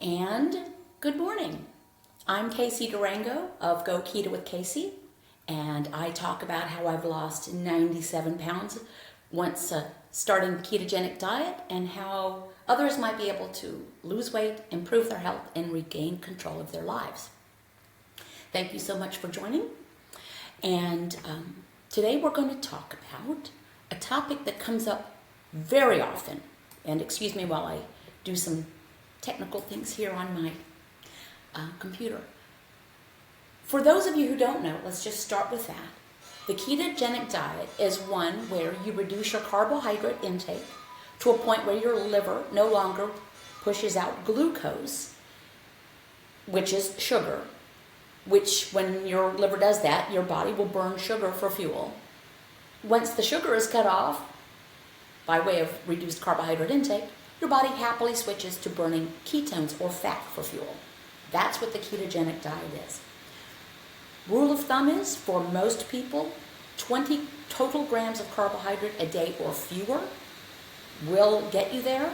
And good morning. I'm Casey Durango of Go Keto with Casey, and I talk about how I've lost 97 pounds once starting the ketogenic diet and how others might be able to lose weight, improve their health, and regain control of their lives. Thank you so much for joining. And today we're going to talk about a topic that comes up very often. And excuse me while I do some technical things here on my computer. For those of you who don't know, let's just start with that. The ketogenic diet is one where you reduce your carbohydrate intake to a point where your liver no longer pushes out glucose, which is sugar, which when your liver does that, your body will burn sugar for fuel. Once the sugar is cut off by way of reduced carbohydrate intake, your body happily switches to burning ketones or fat for fuel. That's what the ketogenic diet is. Rule of thumb is, for most people, 20 total grams of carbohydrate a day or fewer will get you there.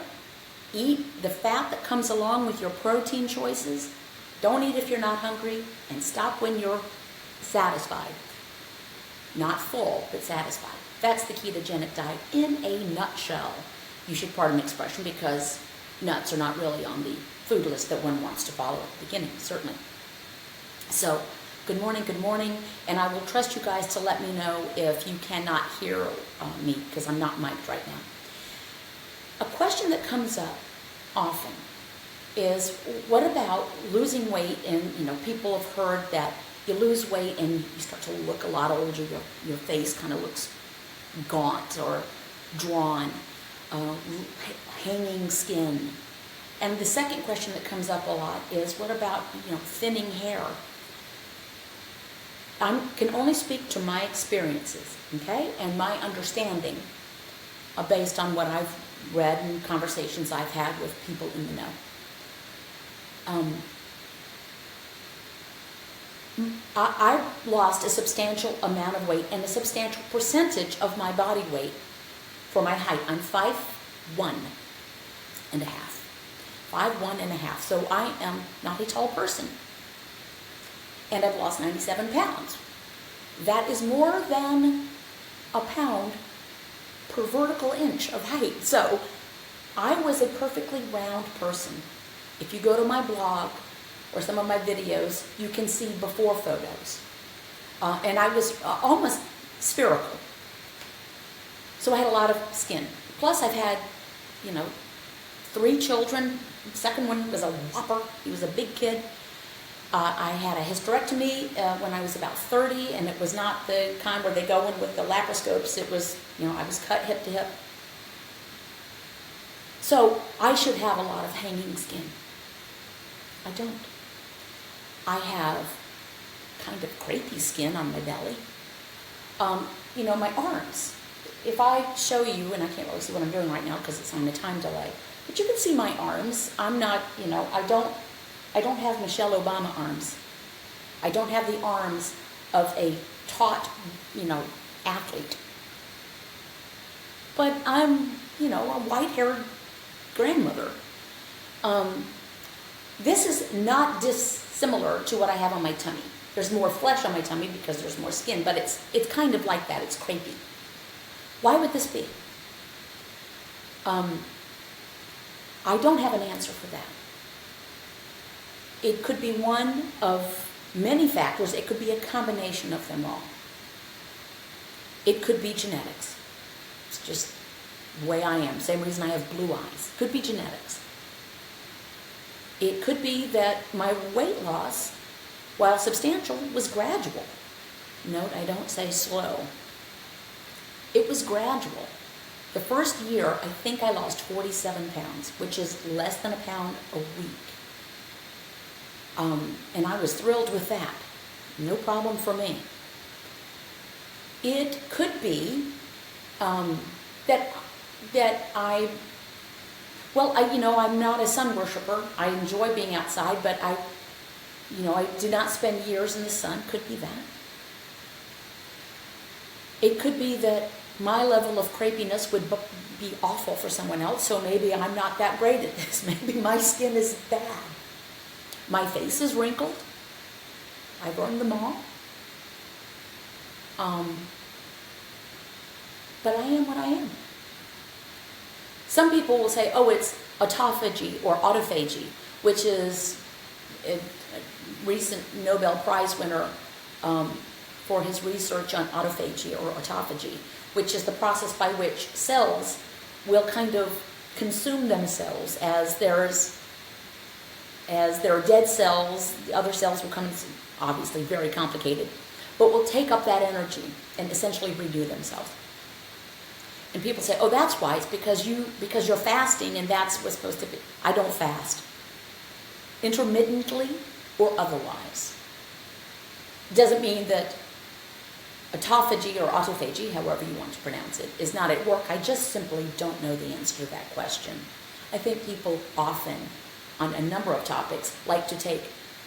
Eat the fat that comes along with your protein choices. Don't eat if you're not hungry, and stop when you're satisfied. Not full, but satisfied. That's the ketogenic diet in a nutshell. You should pardon the expression because nuts are not really on the food list that one wants to follow at the beginning, certainly. So, good morning, and I will trust you guys to let me know if you cannot hear me because I'm not mic'd right now. A question that comes up often is, what about losing weight? And people have heard that you lose weight and you start to look a lot older. Your face kind of looks gaunt or drawn. Hanging skin. And the second question that comes up a lot is, what about thinning hair? I can only speak to my experiences, okay, and my understanding based on what I've read and conversations I've had with people in the know. I've lost a substantial amount of weight and a substantial percentage of my body weight for my height. I'm 5'1" and a half. 5'1" and a half. So I am not a tall person. And I've lost 97 pounds. That is more than a pound per vertical inch of height. So I was a perfectly round person. If you go to my blog or some of my videos, you can see before photos. And I was almost spherical. So I had a lot of skin. Plus I've had, 3 children. The second one was a whopper. He was a big kid. I had a hysterectomy when I was about 30, and it was not the kind where they go in with the laparoscopes. It was, I was cut hip to hip. So I should have a lot of hanging skin. I don't. I have kind of crepey skin on my belly. My arms. If I show you, and I can't really see what I'm doing right now because it's on the time delay, but you can see my arms. I'm not, I don't have Michelle Obama arms. I don't have the arms of a taut, athlete. But I'm, a white-haired grandmother. This is not dissimilar to what I have on my tummy. There's more flesh on my tummy because there's more skin, but it's kind of like that. It's crepey. Why would this be? I don't have an answer for that. It could be one of many factors. It could be a combination of them all. It could be genetics. It's just the way I am. Same reason I have blue eyes. Could be genetics. It could be that my weight loss, while substantial, was gradual. Note, I don't say slow. It was gradual. The first year, I think I lost 47 pounds, which is less than a pound a week. And I was thrilled with that. No problem for me. It could be that I'm not a sun worshiper. I enjoy being outside, but I did not spend years in the sun. Could be that. It could be that my level of crepiness would be awful for someone else, so maybe I'm not that great at this. Maybe my skin is bad. My face is wrinkled. I've earned them all. But I am what I am. Some people will say, oh, it's autophagy or autophagy, which is a recent Nobel Prize winner for his research on autophagy or autophagy, which is the process by which cells will kind of consume themselves as there are dead cells. The other cells will come, obviously very complicated, but will take up that energy and essentially renew themselves. And people say, oh, that's why. It's because you're fasting and that's what's supposed to be. I don't fast. Intermittently or otherwise. Doesn't mean that autophagy or autophagy, however you want to pronounce it, is not at work. I just simply don't know the answer to that question. I think people often, on a number of topics, like to take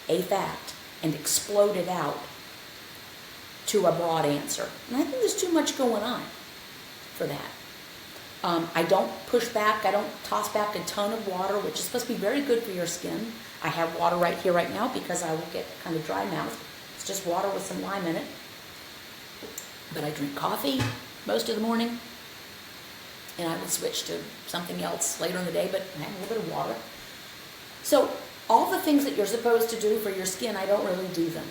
a fact and explode it out to a broad answer. And I think there's too much going on for that. I don't push back. I don't toss back a ton of water, which is supposed to be very good for your skin. I have water right here, right now, because I will get kind of dry mouth. It's just water with some lime in it. But I drink coffee most of the morning, and I will switch to something else later in the day, but I have a little bit of water. So all the things that you're supposed to do for your skin, I don't really do them.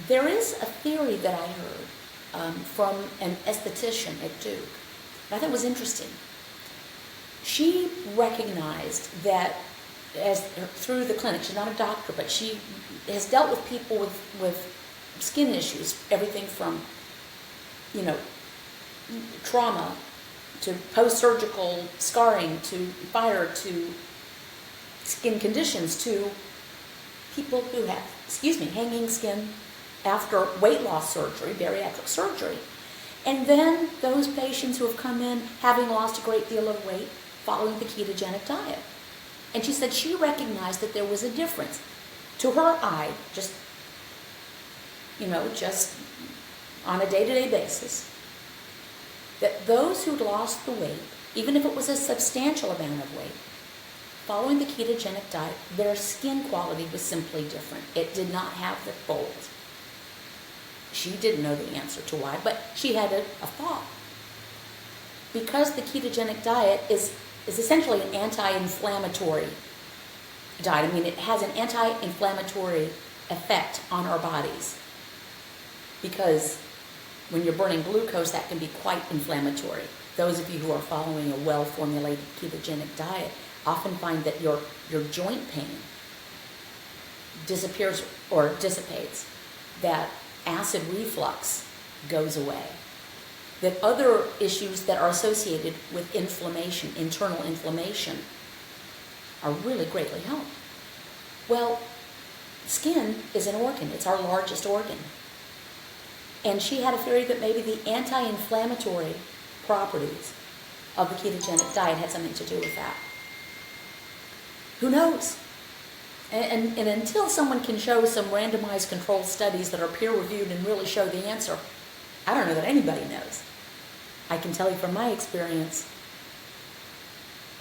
There is a theory that I heard from an esthetician at Duke that I thought was interesting. She recognized that through the clinic, she's not a doctor, but she has dealt with people with skin issues, everything from, trauma to post-surgical scarring to fire to skin conditions to people who have, hanging skin after weight loss surgery, bariatric surgery. And then those patients who have come in having lost a great deal of weight following the ketogenic diet. And she said she recognized that there was a difference. To her eye, just on a day-to-day basis, that those who'd lost the weight, even if it was a substantial amount of weight, following the ketogenic diet, their skin quality was simply different. It did not have the folds. She didn't know the answer to why, but she had a thought. Because the ketogenic diet is essentially an anti-inflammatory diet. I mean, it has an anti-inflammatory effect on our bodies. Because when you're burning glucose, that can be quite inflammatory. Those of you who are following a well-formulated ketogenic diet often find that your joint pain disappears or dissipates, that acid reflux goes away, that other issues that are associated with inflammation, internal inflammation, are really greatly helped. Well, skin is an organ. It's our largest organ. And she had a theory that maybe the anti-inflammatory properties of the ketogenic diet had something to do with that. Who knows? And until someone can show some randomized controlled studies that are peer-reviewed and really show the answer, I don't know that anybody knows. I can tell you from my experience,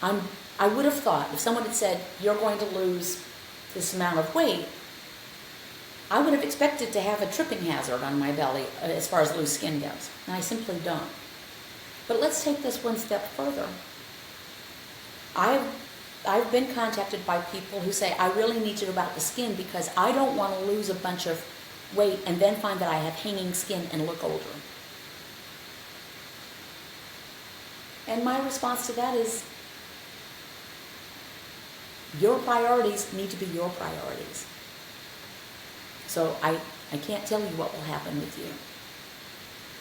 I would have thought, if someone had said, you're going to lose this amount of weight, I would have expected to have a tripping hazard on my belly as far as loose skin goes. And I simply don't. But let's take this one step further. I've been contacted by people who say, I really need to know about the skin because I don't want to lose a bunch of weight and then find that I have hanging skin and look older. And my response to that is, your priorities need to be your priorities. So I can't tell you what will happen with you.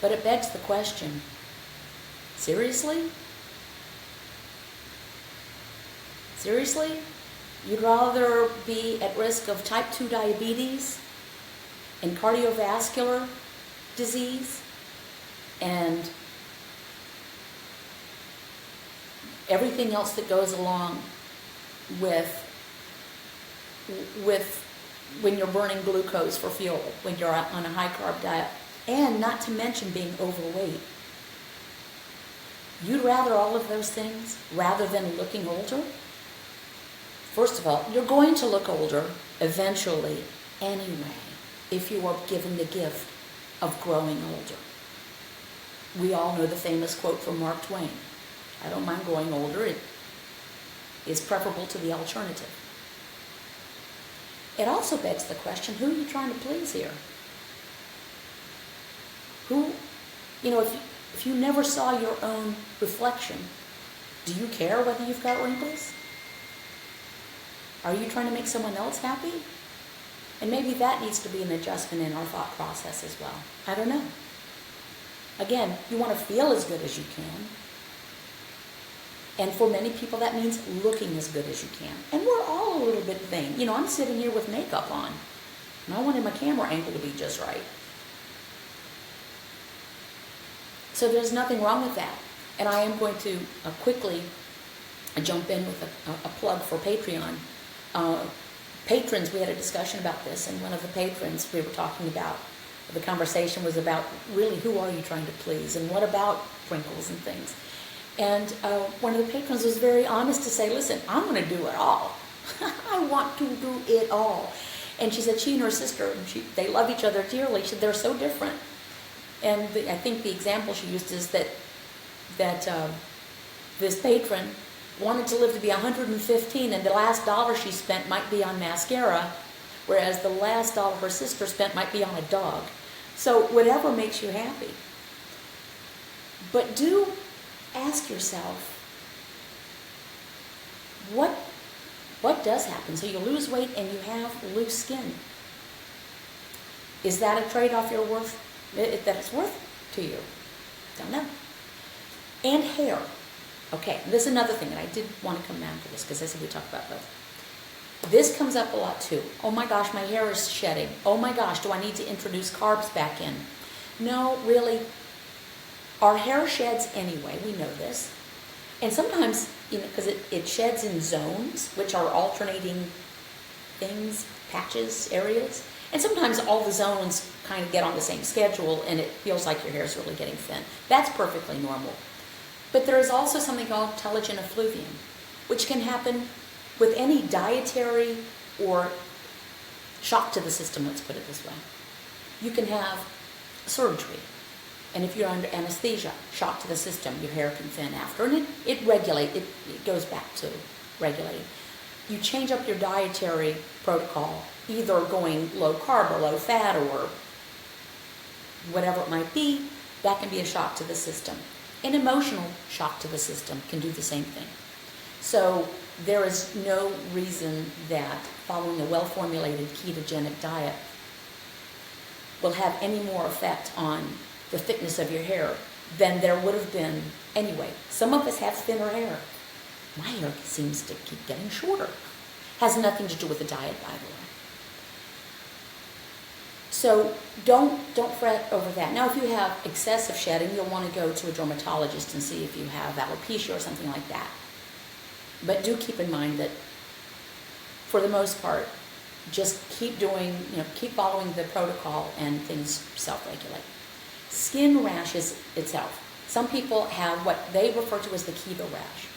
But it begs the question, seriously? Seriously? You'd rather be at risk of type 2 diabetes and cardiovascular disease and everything else that goes along with when you're burning glucose for fuel, when you're on a high-carb diet, and not to mention being overweight. You'd rather all of those things rather than looking older? First of all, you're going to look older eventually anyway if you are given the gift of growing older. We all know the famous quote from Mark Twain. I don't mind growing older. It is preferable to the alternative. It also begs the question, who are you trying to please here? If you never saw your own reflection, do you care whether you've got wrinkles? Are you trying to make someone else happy? And maybe that needs to be an adjustment in our thought process as well. I don't know. Again, you want to feel as good as you can. And for many people, that means looking as good as you can. And we're all a little bit vain. I'm sitting here with makeup on, and I wanted my camera angle to be just right. So there's nothing wrong with that. And I am going to quickly jump in with a plug for Patreon. Patrons, we had a discussion about this, and one of the patrons we were talking about, the conversation was about really who are you trying to please, and what about wrinkles and things. And one of the patrons was very honest to say, listen, I'm going to do it all. I want to do it all. And she said she and her sister, they love each other dearly. She said they're so different. And I think the example she used is that this patron wanted to live to be 115, and the last dollar she spent might be on mascara, whereas the last dollar her sister spent might be on a dog. So whatever makes you happy. But do ask yourself, what does happen? So you lose weight and you have loose skin. Is that a trade-off that it's worth to you? Don't know. And hair. Okay, this is another thing, and I did want to come down to this because I said we talk about both. This comes up a lot too. Oh my gosh, my hair is shedding. Oh my gosh, do I need to introduce carbs back in? No, really. Our hair sheds anyway, we know this. And sometimes, because it sheds in zones, which are alternating things, patches, areas. And sometimes all the zones kind of get on the same schedule and it feels like your hair is really getting thin. That's perfectly normal. But there is also something called telogen effluvium, which can happen with any dietary or shock to the system, let's put it this way. You can have surgery, and if you're under anesthesia, shock to the system, your hair can thin after, and it goes back to regulating. You change up your dietary protocol, either going low carb or low fat or whatever it might be, that can be a shock to the system. An emotional shock to the system can do the same thing. So there is no reason that following a well-formulated ketogenic diet will have any more effect on the thickness of your hair than there would have been anyway. Some of us have thinner hair. My hair seems to keep getting shorter. Has nothing to do with the diet, by the way. So don't fret over that. Now, if you have excessive shedding, you'll want to go to a dermatologist and see if you have alopecia or something like that. But do keep in mind that, for the most part, just keep following the protocol and things self-regulate. Skin rashes itself. Some people have what they refer to as the Kibo Rash.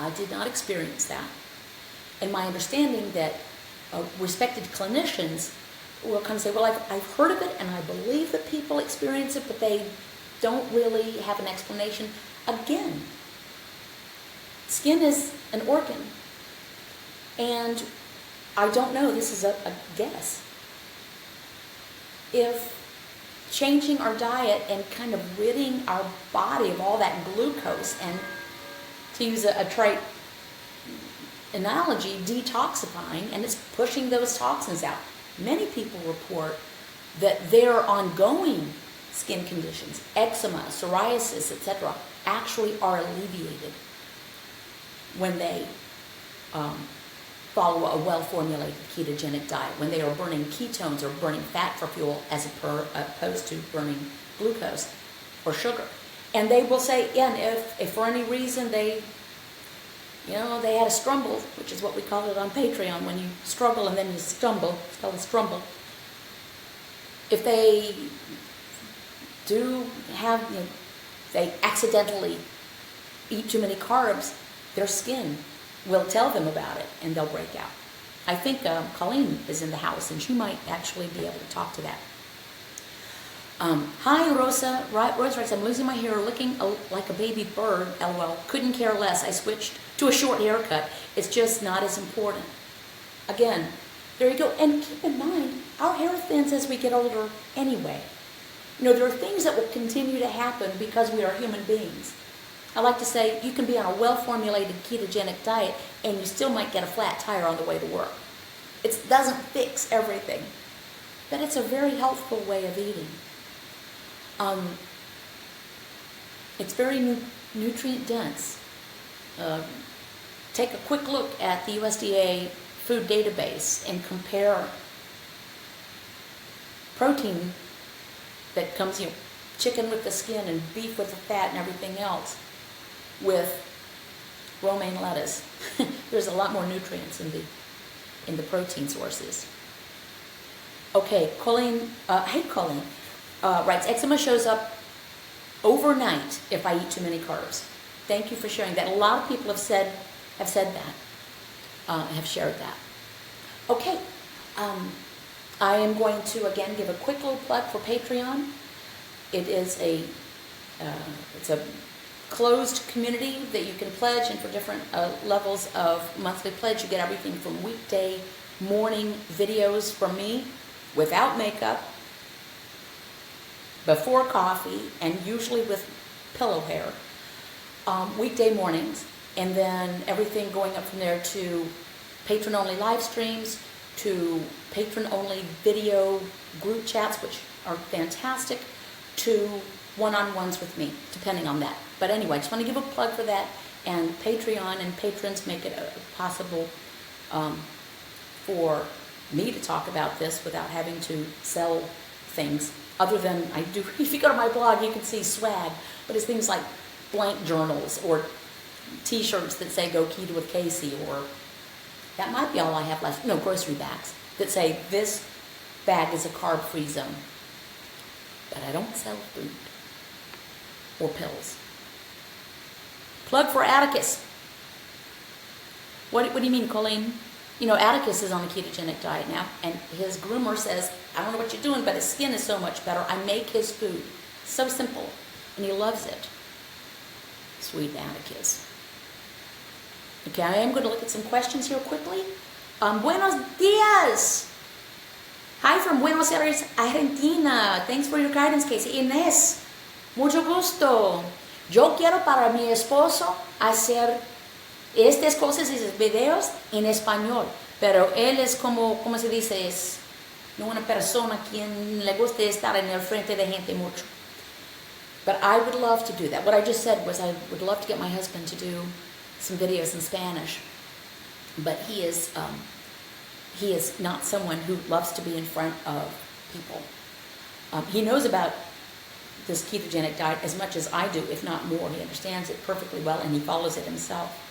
I did not experience that. And my understanding that respected clinicians will come and say, well, I've heard of it and I believe that people experience it, but they don't really have an explanation. Again, skin is an organ. And I don't know, this is a guess. If changing our diet and kind of ridding our body of all that glucose and, to use a trite analogy, detoxifying, and it's pushing those toxins out. Many people report that their ongoing skin conditions, eczema, psoriasis, etc., actually are alleviated when they follow a well-formulated ketogenic diet, when they are burning ketones or burning fat for fuel as opposed to burning glucose or sugar. And they will say, and if for any reason they had a strumble, which is what we call it on Patreon, when you struggle and then you stumble, it's called a strumble. If they do have, they accidentally eat too many carbs, their skin we'll tell them about it and they'll break out. I think Colleen is in the house and she might actually be able to talk to that. Hi, Rosa. Rose writes, I'm losing my hair, looking like a baby bird. LOL. Couldn't care less. I switched to a short haircut. It's just not as important. Again, there you go. And keep in mind, our hair thins as we get older anyway. There are things that will continue to happen because we are human beings. I like to say you can be on a well-formulated ketogenic diet and you still might get a flat tire on the way to work. It doesn't fix everything, but it's a very healthful way of eating. It's very nutrient dense. Take a quick look at the USDA food database and compare protein that comes, chicken with the skin and beef with the fat and everything else with romaine lettuce. There's a lot more nutrients in the protein sources. Okay, Colleen, hey Colleen, writes, eczema shows up overnight if I eat too many carbs. Thank you for sharing that. A lot of people have said that, have shared that. Okay, I am going to again give a quick little plug for Patreon. It is it's a closed community that you can pledge, and for different levels of monthly pledge, you get everything from weekday morning videos from me without makeup, before coffee, and usually with pillow hair, weekday mornings, and then everything going up from there to patron-only live streams, to patron-only video group chats, which are fantastic, to one-on-ones with me, depending on that. But anyway, I just want to give a plug for that, and Patreon and patrons make it possible for me to talk about this without having to sell things. Other than I do, if you go to my blog, you can see swag, but it's things like blank journals or T-shirts that say "Go Keto with Casey," or that might be all I have left. No, grocery bags that say this bag is a carb-free zone. But I don't sell food or pills. Plug for Atticus. What do you mean, Colleen? Atticus is on a ketogenic diet now, and his groomer says, I don't know what you're doing, but his skin is so much better. I make his food. So simple, and he loves it. Sweet Atticus. Okay, I am going to look at some questions here quickly. Buenos dias. Hi from Buenos Aires, Argentina. Thanks for your guidance, Casey. Inés, mucho gusto. Yo quiero para mi esposo hacer estas cosas y videos en español, pero él es como se dice, es una persona quien le gusta estar en el frente de gente mucho. But I would love to do that. What I just said was I would love to get my husband to do some videos in Spanish, but he is not someone who loves to be in front of people. He knows about this ketogenic diet as much as I do, if not more. He understands it perfectly well, and he follows it himself.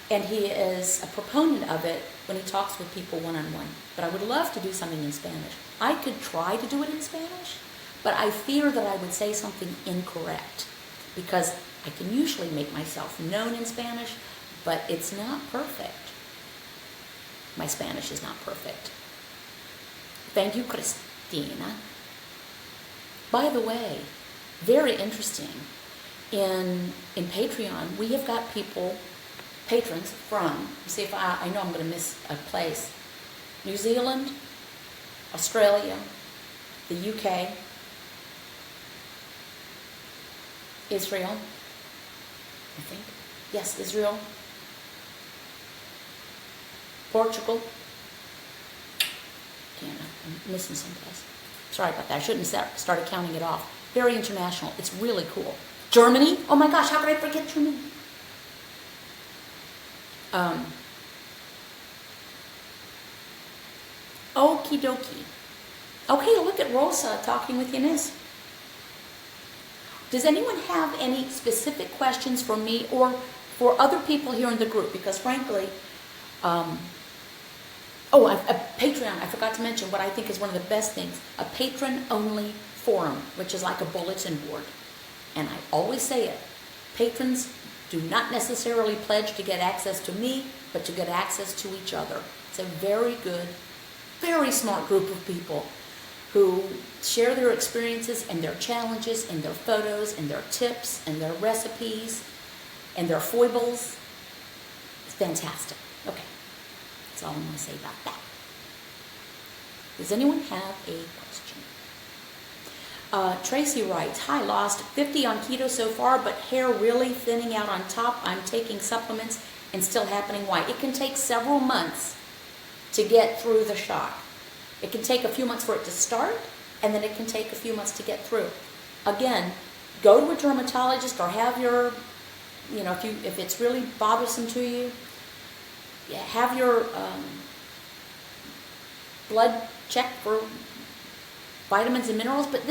And he is a proponent of it when he talks with people one-on-one. But I would love to do something in Spanish. I could try to do it in Spanish, but I fear that I would say something incorrect, because I can usually make myself known in Spanish, but it's not perfect. My Spanish is not perfect. Thank you, Christina. By the way, very interesting, in Patreon, we have got patrons from, see if I know I'm going to miss a place, New Zealand, Australia, the UK, Israel, I think. Yes, Israel, Portugal. I'm missing some place. Sorry about that. I shouldn't have started counting it off. Very international. It's really cool. Germany? Oh my gosh, how could I forget Germany? Okie dokie. Okay, look at Rosa talking with Inés. Does anyone have any specific questions for me or for other people here in the group? Because frankly, a Patreon, I forgot to mention what I think is one of the best things, a patron-only forum, which is like a bulletin board. And I always say it, patrons do not necessarily pledge to get access to me, but to get access to each other. It's a very good, very smart group of people who share their experiences and their challenges and their photos and their tips and their recipes and their foibles. It's fantastic. Okay, that's all I'm going to say about that. Does anyone have a question? Tracy writes, hi, lost 50 on keto so far, but hair really thinning out on top. I'm taking supplements and still happening. Why? It can take several months to get through the shock. It can take a few months for it to start, and then it can take a few months to get through. Again, go to a dermatologist or have your, if it's really bothersome to you, have your blood checked for vitamins and minerals, but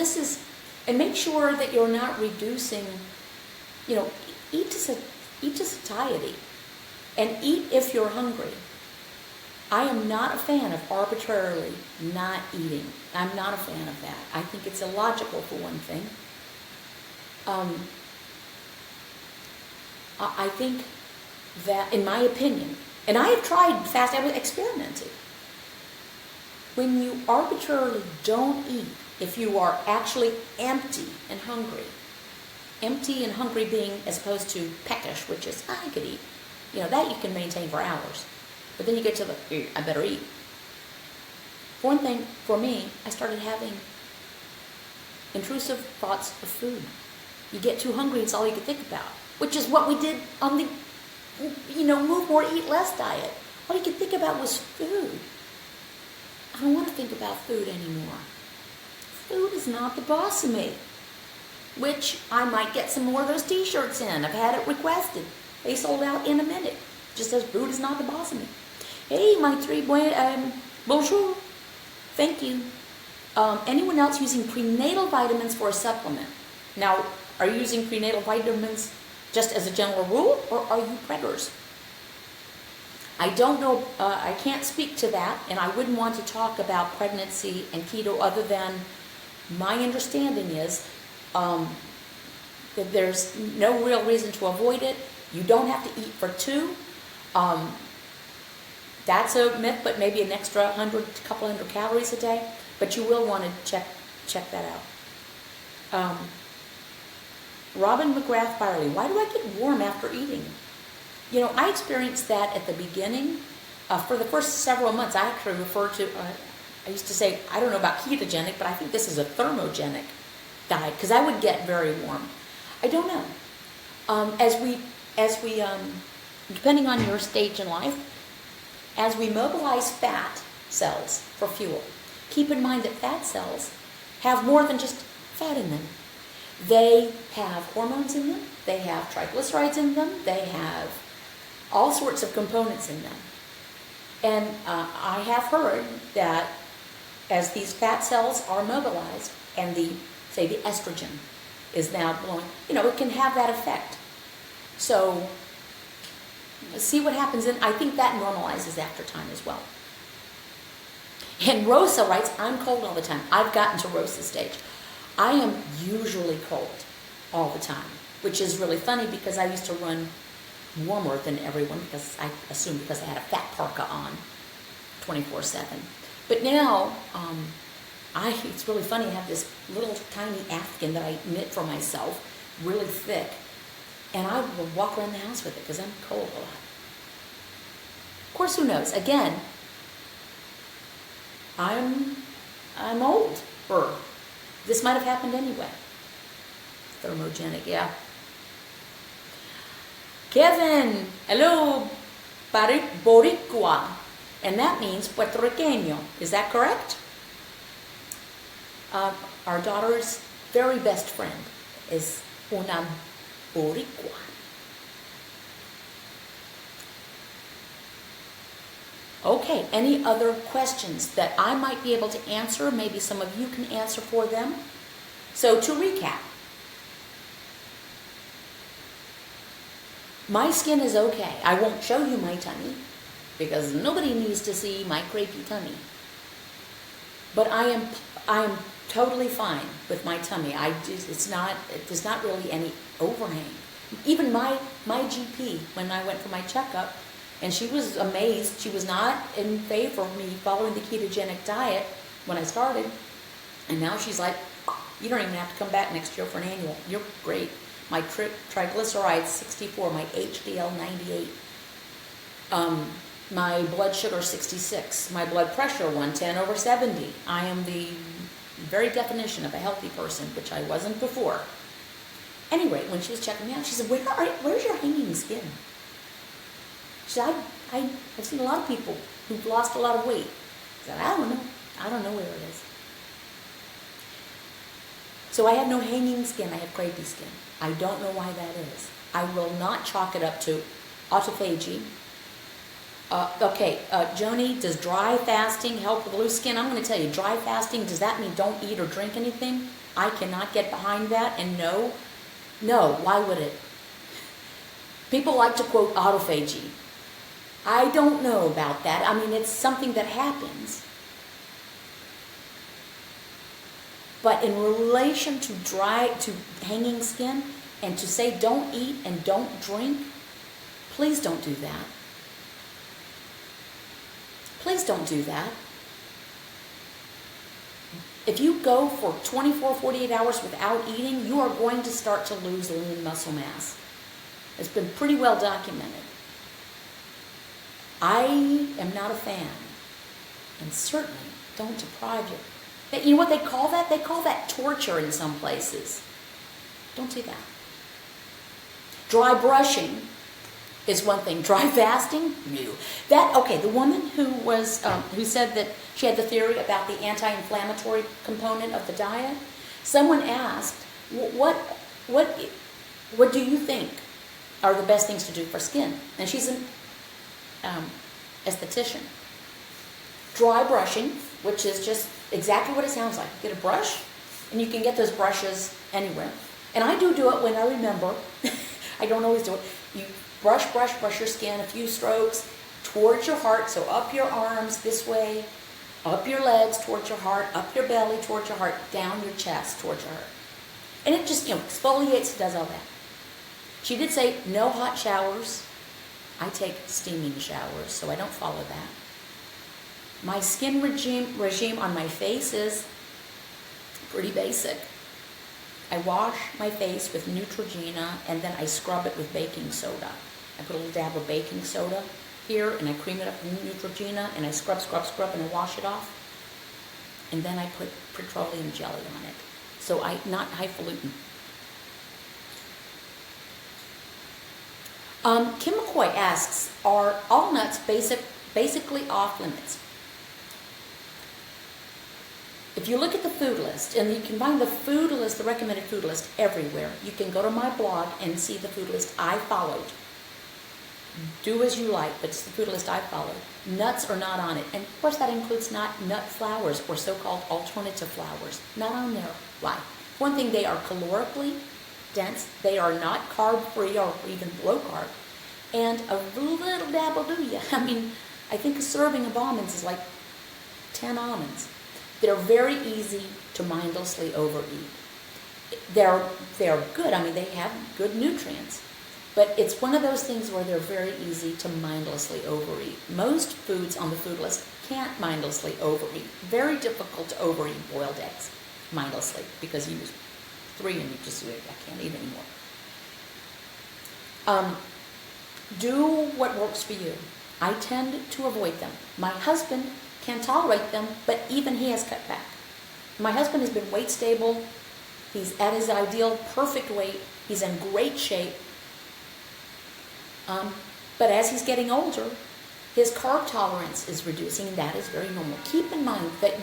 and make sure that you're not reducing, eat to satiety, and eat if you're hungry. I am not a fan of arbitrarily not eating. I'm not a fan of that. I think it's illogical for one thing. I think that, in my opinion, and I have tried fast, I was experimenting. When you arbitrarily don't eat, if you are actually empty and hungry being as opposed to peckish, which is, I could eat, that you can maintain for hours. But then you get to I better eat. One thing, for me, I started having intrusive thoughts of food. You get too hungry, it's all you can think about, which is what we did on the, move more, eat less diet. All you could think about was food. I don't want to think about food anymore. Food is not the boss of me, which I might get some more of those t-shirts in. I've had it requested. They sold out in a minute. Just says food is not the boss of me. Hey, my bonjour. Thank you. Anyone else using prenatal vitamins for a supplement? Now, are you using prenatal vitamins just as a general rule, or are you preggers? I don't know, I can't speak to that, and I wouldn't want to talk about pregnancy and keto other than my understanding is that there's no real reason to avoid it. You don't have to eat for two. That's a myth, but maybe an extra couple hundred calories a day. But you will want to check that out. Robin McGrath Byerly, why do I get warm after eating? I experienced that at the beginning. For the first several months, I actually referred to, I used to say, I don't know about ketogenic, but I think this is a thermogenic diet, because I would get very warm. I don't know. As we depending on your stage in life, as we mobilize fat cells for fuel, keep in mind that fat cells have more than just fat in them. They have hormones in them, they have triglycerides in them, they have all sorts of components in them. And I have heard that as these fat cells are mobilized and the estrogen is now blowing, it can have that effect. So see what happens, and I think that normalizes after time as well. And Rosa writes, I'm cold all the time. I've gotten to Rosa's stage. I am usually cold all the time, which is really funny because I used to run warmer than everyone because I assumed because I had a fat parka on 24/7. But now, it's really funny. I have this little tiny afghan that I knit for myself, really thick, and I will walk around the house with it because I'm cold a lot. Of course, who knows? Again, I'm old. Or this might have happened anyway. Thermogenic, yeah. Kevin, hello, Boricua, and that means Puerto Riqueño. Is that correct? Our daughter's very best friend is una Boricua. Okay, any other questions that I might be able to answer? Maybe some of you can answer for them. So to recap, my skin is okay. I won't show you my tummy because nobody needs to see my crepey tummy. But I am totally fine with my tummy. There's not really any overhang. Even my GP, when I went for my checkup, and she was amazed. She was not in favor of me following the ketogenic diet when I started. And now she's like, you don't even have to come back next year for an annual. You're great. My triglycerides 64, my HDL 98, my blood sugar 66, my blood pressure 110/70. I am the very definition of a healthy person, which I wasn't before. Anyway, when she was checking me out, she said, where's your hanging skin? She said, I've seen a lot of people who've lost a lot of weight. I said, I don't know. I don't know where it is. So I have no hanging skin. I have crepey skin. I don't know why that is. I will not chalk it up to autophagy. Joni, does dry fasting help with loose skin? I'm going to tell you, dry fasting, does that mean don't eat or drink anything? I cannot get behind that, and no, why would it? People like to quote autophagy. I don't know about that. I mean, it's something that happens. But in relation to hanging skin, and to say don't eat and don't drink, please don't do that. Please don't do that. If you go for 24, 48 hours without eating, you are going to start to lose lean muscle mass. It's been pretty well documented. I am not a fan, and certainly don't deprive you. You know what they call that? They call that torture in some places. Don't do that. Dry brushing is one thing. Dry fasting? No. The woman who said that she had the theory about the anti-inflammatory component of the diet, someone asked, what do you think are the best things to do for skin? And she's an esthetician. Dry brushing, which is just exactly what it sounds like. Get a brush, and you can get those brushes anywhere. And I do it when I remember. I don't always do it. You brush your skin, a few strokes towards your heart, so up your arms this way, up your legs towards your heart, up your belly towards your heart, down your chest towards your heart. And it just, exfoliates, does all that. She did say no hot showers. I take steaming showers, so I don't follow that. My skin regime on my face is pretty basic. I wash my face with Neutrogena, and then I scrub it with baking soda. I put a little dab of baking soda here, and I cream it up with Neutrogena, and I scrub, and I wash it off. And then I put petroleum jelly on it. So not highfalutin. Kim McCoy asks, are all nuts basically off limits? If you look at the food list, and you can find the food list, the recommended food list everywhere. You can go to my blog and see the food list I followed. Do as you like, but it's the food list I followed. Nuts are not on it. And of course that includes not nut flours or so-called alternative flours. Not on there. Why? One thing, they are calorically dense. They are not carb-free or even low-carb. And a little dab will do you. I mean, I think a serving of almonds is like 10 almonds. They're very easy to mindlessly overeat. They're good. I mean, they have good nutrients. But it's one of those things where they're very easy to mindlessly overeat. Most foods on the food list can't mindlessly overeat. Very difficult to overeat boiled eggs mindlessly, because you use 3 and you just, I can't eat anymore. Do what works for you. I tend to avoid them. My husband can tolerate them, but even he has cut back. My husband has been weight stable. He's at his ideal perfect weight. He's in great shape. But as he's getting older, his carb tolerance is reducing, and that is very normal. Keep in mind that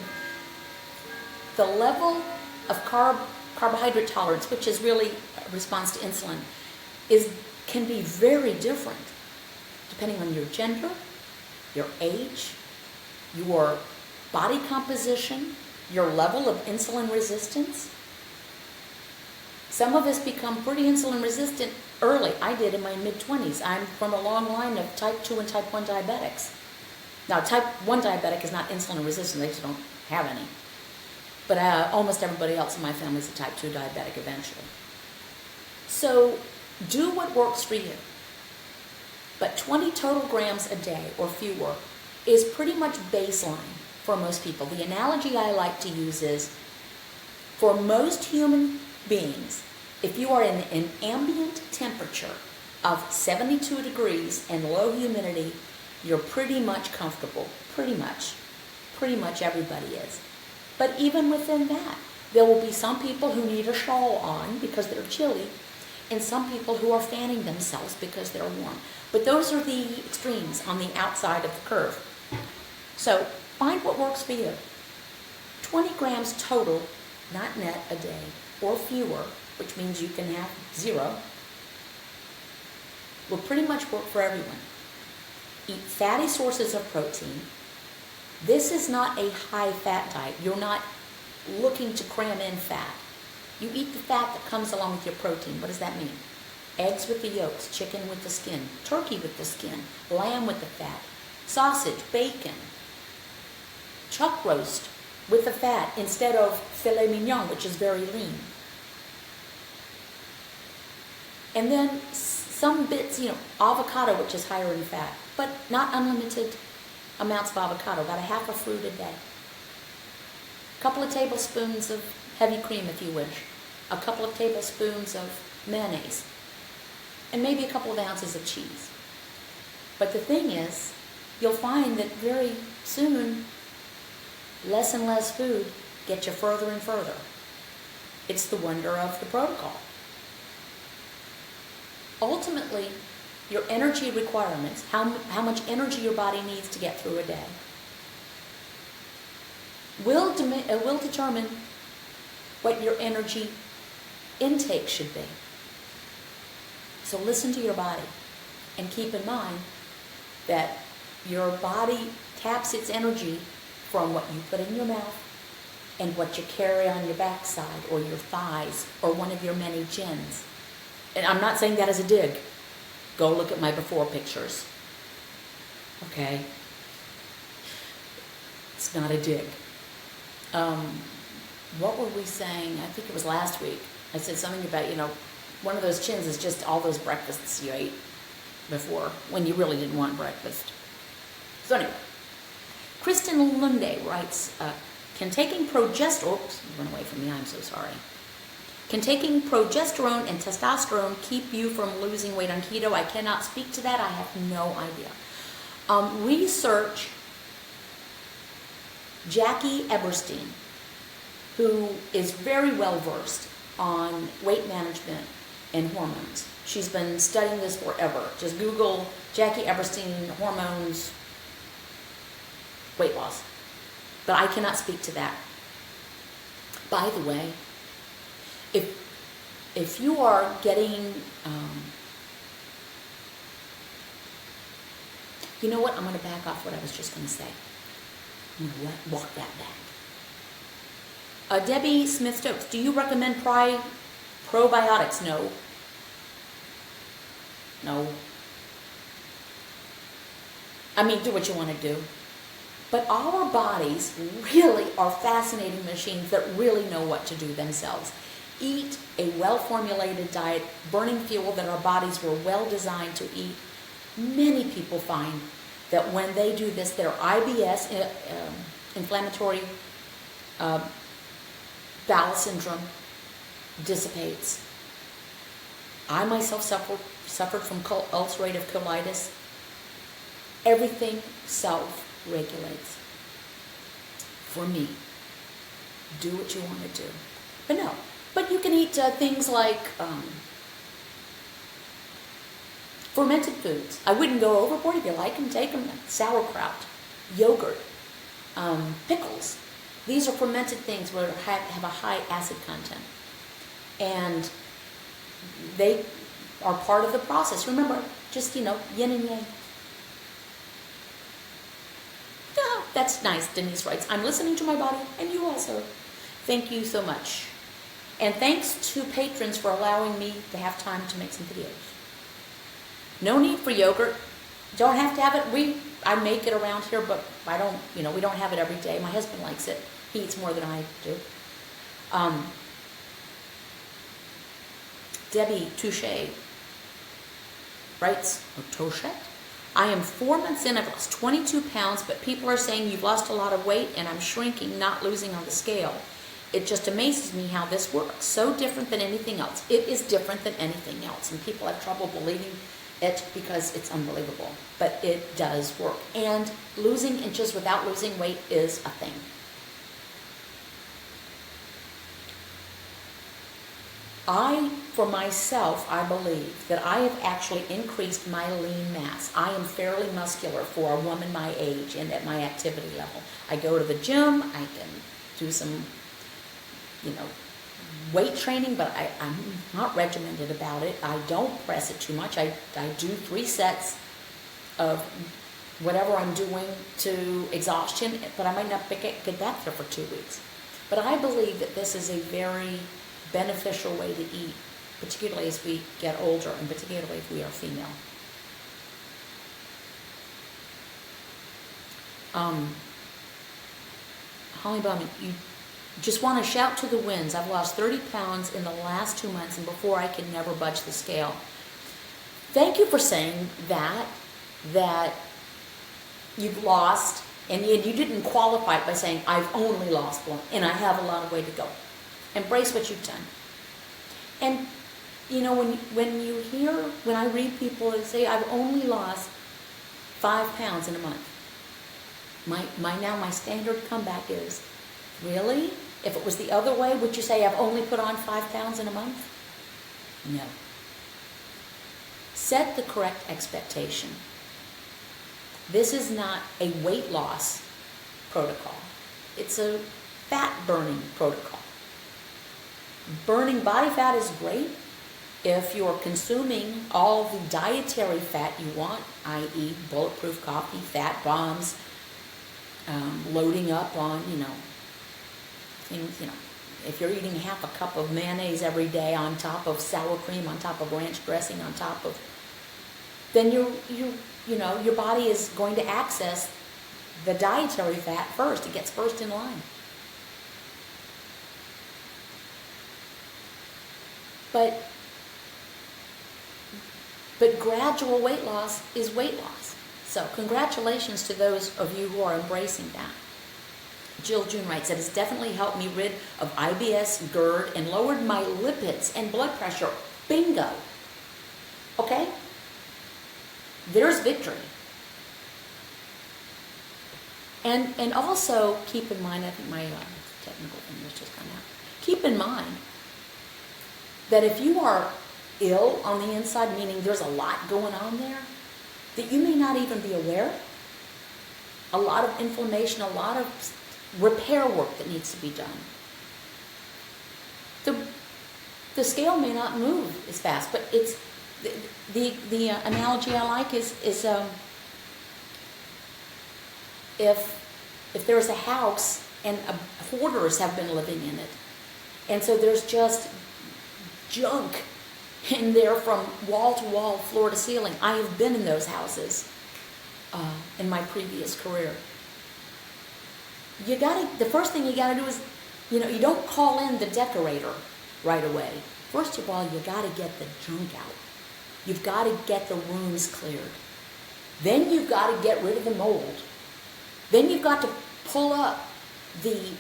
the level of carbohydrate tolerance, which is really a response to insulin, can be very different depending on your gender, your age, your body composition, your level of insulin resistance. Some of us become pretty insulin resistant early. I did in my mid-20s. I'm from a long line of type 2 and type 1 diabetics. Now, type 1 diabetic is not insulin resistant. They just don't have any. But almost everybody else in my family is a type 2 diabetic eventually. So Do what works for you. But 20 total grams a day or fewer is pretty much baseline for most people. The analogy I like to use is, for most human beings, if you are in an ambient temperature of 72 degrees and low humidity, you're pretty much comfortable. Pretty much. Pretty much everybody is. But even within that, there will be some people who need a shawl on because they're chilly, and some people who are fanning themselves because they're warm. But those are the extremes on the outside of the curve. So find what works for you. 20 grams total, not net, a day, or fewer, which means you can have 0, will pretty much work for everyone. Eat fatty sources of protein. This is not a high-fat diet. You're not looking to cram in fat. You eat the fat that comes along with your protein. What does that mean? Eggs with the yolks, chicken with the skin, turkey with the skin, lamb with the fat, sausage, bacon, chuck roast with the fat instead of filet mignon, which is very lean. And then some bits, avocado, which is higher in fat, but not unlimited amounts of avocado, about a half a fruit a day. A couple of tablespoons of heavy cream if you wish. A couple of tablespoons of mayonnaise. And maybe a couple of ounces of cheese. But the thing is, you'll find that very soon, less and less food gets you further and further. It's the wonder of the protocol. Ultimately, your energy requirements, how much energy your body needs to get through a day, will determine what your energy intake should be. So listen to your body and keep in mind that your body taps its energy from what you put in your mouth and what you carry on your backside or your thighs or one of your many chins. And I'm not saying that as a dig. Go look at my before pictures. Okay? It's not a dig. What were we saying? I think it was last week. I said something about, one of those chins is just all those breakfasts you ate before when you really didn't want breakfast. So anyway, Kristen Lunde writes, can taking progesterone, oops, you went away from me, I'm so sorry. Can taking progesterone and testosterone keep you from losing weight on keto? I cannot speak to that. I have no idea. Research Jackie Eberstein, who is very well versed on weight management and hormones. She's been studying this forever. Just Google Jackie Eberstein hormones, weight loss. But I cannot speak to that. By the way, if you are getting, you know what? I'm going to back off what I was just going to say. I'm going to walk that back. Debbie Smith-Stokes, do you recommend probiotics? No. No. I mean, do what you want to do. But our bodies really are fascinating machines that really know what to do themselves. Eat a well-formulated diet, burning fuel that our bodies were well designed to eat. Many people find that when they do this, their IBS, inflammatory bowel syndrome, dissipates. I myself suffered from ulcerative colitis. Everything self-regulates. For me, do what you want to do. But no. But you can eat things like fermented foods. I wouldn't go overboard. If you like them, take them. Sauerkraut, yogurt, pickles. These are fermented things where have a high acid content. And they are part of the process. Remember, just, yin and yang. Oh, that's nice, Denise writes. I'm listening to my body, and you also. Thank you so much. And thanks to patrons for allowing me to have time to make some videos. No need for yogurt. Don't have to have it. I make it around here, but I don't, we don't have it every day. My husband likes it. He eats more than I do. Debbie Touche writes, Otoshet, I am 4 months in, I've lost 22 pounds, but people are saying you've lost a lot of weight and I'm shrinking, not losing on the scale. It just amazes me how this works. So different than anything else. It is different than anything else. And people have trouble believing it because it's unbelievable. But it does work. And losing inches without losing weight is a thing. For myself, I believe that I have actually increased my lean mass. I am fairly muscular for a woman my age and at my activity level. I go to the gym, I can do some, weight training, but I'm not regimented about it. I don't press it too much. I do 3 sets of whatever I'm doing to exhaustion, but I might not get back there for 2 weeks. But I believe that this is a very beneficial way to eat, particularly as we get older, and particularly if we are female. Holly Bowman, you just want to shout to the winds. I've lost 30 pounds in the last 2 months, and before I could never budge the scale. Thank you for saying that you've lost, and you didn't qualify it by saying, I've only lost 1, and I have a lot of way to go. Embrace what you've done. And, when I read people that say, I've only lost 5 pounds in a month, my standard comeback is, really? If it was the other way, would you say I've only put on 5 pounds in a month? No. Set the correct expectation. This is not a weight loss protocol. It's a fat burning protocol. Burning body fat is great if you're consuming all the dietary fat you want, i.e. bulletproof coffee, fat bombs, loading up on, things, if you're eating half a cup of mayonnaise every day on top of sour cream, on top of ranch dressing, on top of, then your body is going to access the dietary fat first. It gets first in line. But gradual weight loss is weight loss. So congratulations to those of you who are embracing that. Jill June writes, it has definitely helped me rid of IBS, GERD, and lowered my lipids and blood pressure. Bingo. Okay? There's victory. And also keep in mind, I think my technical thing was just gone out. Keep in mind that if you are ill on the inside, meaning there's a lot going on there, that you may not even be aware. A lot of inflammation, a lot of repair work that needs to be done. The scale may not move as fast, but it's the analogy I like is if there's a house and hoarders have been living in it, and so there's just junk in there from wall to wall, floor to ceiling. I have been in those houses in my previous career. The first thing you gotta do is, you don't call in the decorator right away. First of all, you gotta get the junk out. You've gotta get the rooms cleared. Then you've gotta get rid of the mold. Then you've got to pull up the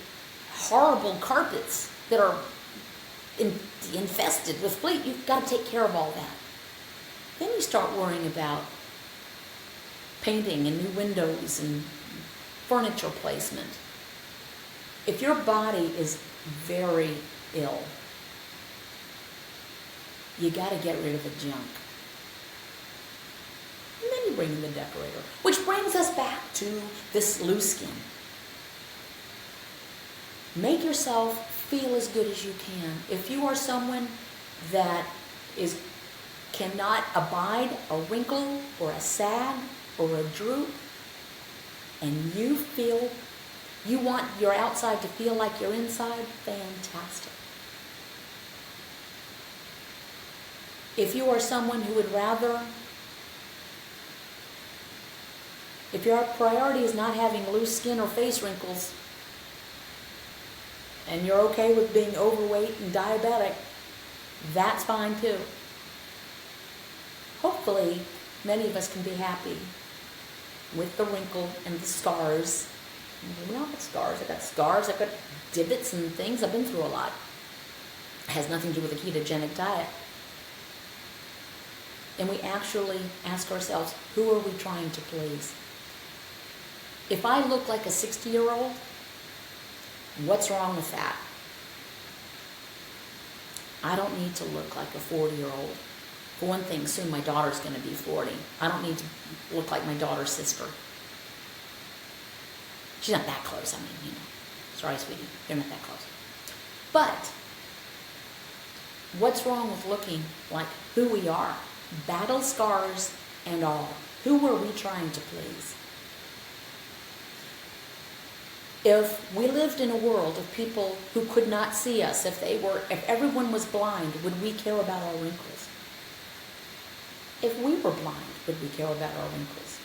horrible carpets that are infested with flea. You've got to take care of all that. Then you start worrying about painting and new windows and furniture placement. If your body is very ill, you got to get rid of the junk. And then you bring in the decorator, which brings us back to this loose skin. Make yourself feel as good as you can. If you are someone that cannot abide a wrinkle or a sag or a droop, and you want your outside to feel like your inside, fantastic. If you are someone who would rather, if your priority is not having loose skin or face wrinkles, and you're okay with being overweight and diabetic, that's fine too. hopefully many of us can be happy with the wrinkle and the scars. We all got scars. I got scars. I've got divots and things. I've been through a lot. It has nothing to do with a ketogenic diet. And we actually ask ourselves, who are we trying to please? If I look like a 60-year-old, what's wrong with that? I don't need to look like a 40-year-old. For one thing, soon my daughter's going to be 40. I don't need to look like my daughter's sister. She's not that close, Sorry, sweetie, you're not that close. But what's wrong with looking like who we are? Battle scars and all. Who were we trying to please? If we lived in a world of people who could not see us, if everyone was blind, would we care about our wrinkles? If we were blind, would we care about our wrinkles?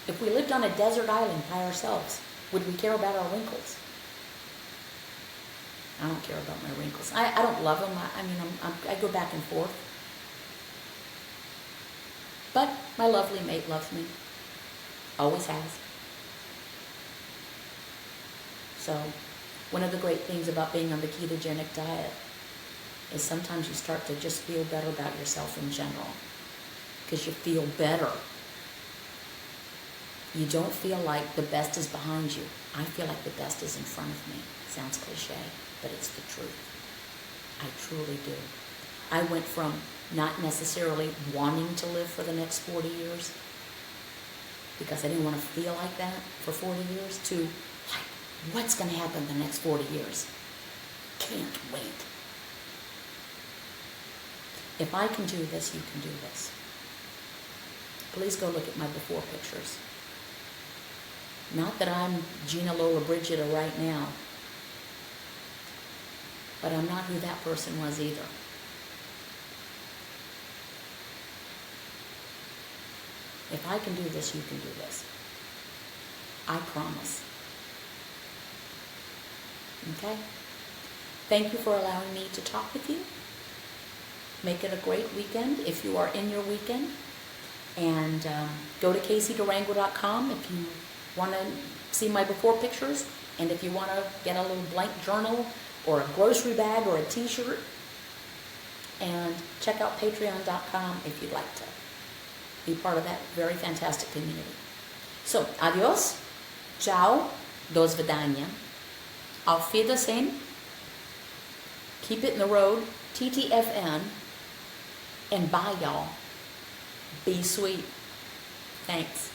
If we lived on a desert island by ourselves, would we care about our wrinkles? I don't care about my wrinkles. I don't love them. I go back and forth. But my lovely mate loves me. Always has. So, one of the great things about being on the ketogenic diet is sometimes you start to just feel better about yourself in general. Because you feel better. You don't feel like the best is behind you. I feel like the best is in front of me. Sounds cliche, but it's the truth. I truly do. I went from not necessarily wanting to live for the next 40 years, because I didn't want to feel like that for 40 years, to like, what's going to happen the next 40 years? Can't wait. If I can do this, you can do this. Please go look at my before pictures. Not that I'm Gina Lola Brigida right now, but I'm not who that person was either. If I can do this, you can do this. I promise. Okay? Thank you for allowing me to talk with you. Make it a great weekend if you are in your weekend. And go to CaseyDurango.com if you want to see my before pictures, and if you want to get a little blank journal or a grocery bag or a t-shirt, and check out Patreon.com if you'd like to be part of that very fantastic community. So, adios, ciao, do svidania, auf Wiedersehen, keep it in the road, TTFN, and bye y'all. Be sweet. Thanks.